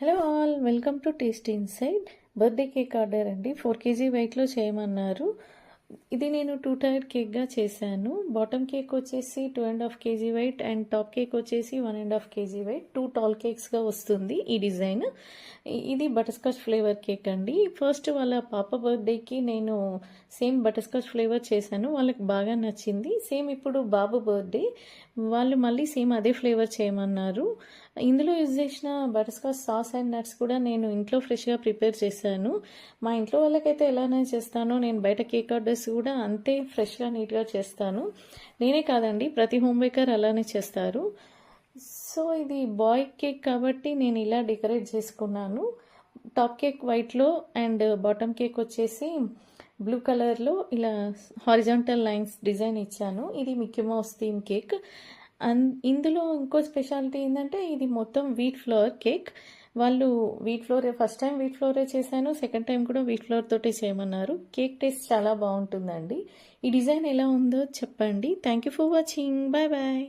Hello all, welcome to tasty inside. Birthday cake order అండి. 4 kg వెయిట్లో చేయమన్నారు. ఇది నేను 2 టైర్ కేక్గా చేశాను. బాటమ్ కేక్ వచ్చేసి 2.5 kg weight and top cake వచ్చేసి 1.5 kg వెయిట్. 2 టాల్ కేక్స్గా వస్తుంది ఈ డిజైన్. ఇది బటర్స్కాచ్ ఫ్లేవర్ కేక్ అండి. ఫస్ట్ వాళ్ళ పాప బర్త్డేకి నేను సేమ్ బటర్స్కాచ్ ఫ్లేవర్ చేశాను, వాళ్ళకి బాగా నచ్చింది. సేమ్ ఇప్పుడు బాబు బర్త్డే, వాళ్ళు మళ్ళీ సేమ్ అదే ఫ్లేవర్ చేయమన్నారు. ఇందులో యూజ్ చేసిన బటర్స్కాచ్ సాస్ అండ్ నట్స్ కూడా నేను ఇంట్లో ఫ్రెష్గా ప్రిపేర్ చేశాను. మా ఇంట్లో వాళ్ళకైతే ఎలానే చేస్తానో నేను బయట కేక్ ఆర్డర్స్ కూడా అంతే ఫ్రెష్గా నీట్గా చేస్తాను. నేనే కాదండి, ప్రతి హోమ్ బేకర్ అలానే చేస్తారు. సో ఇది బాయ్ కేక్ కాబట్టి నేను ఇలా డెకరేట్ చేసుకున్నాను. టాప్ కేక్ వైట్లో అండ్ బాటమ్ కేక్ వచ్చేసి బ్లూ కలర్లో ఇలా హారిజాంటల్ లైన్స్ డిజైన్ ఇచ్చాను. ఇది మిక్కీ మౌస్ థీమ్ కేక్. ఇందులో ఇంకో స్పెషాలిటీ ఏంటంటే ఇది మొత్తం వీట్ ఫ్లోర్ కేక్. వాళ్ళు వీట్ ఫ్లోరే ఫస్ట్ టైం వీట్ ఫ్లోరే చేశాను, సెకండ్ టైం కూడా వీట్ ఫ్లోర్ తోటి చేయమన్నారు. కేక్ టేస్ట్ చాలా బాగుంటుందండి. ఈ డిజైన్ ఎలా ఉందో చెప్పండి. Thank you for watching. Bye bye.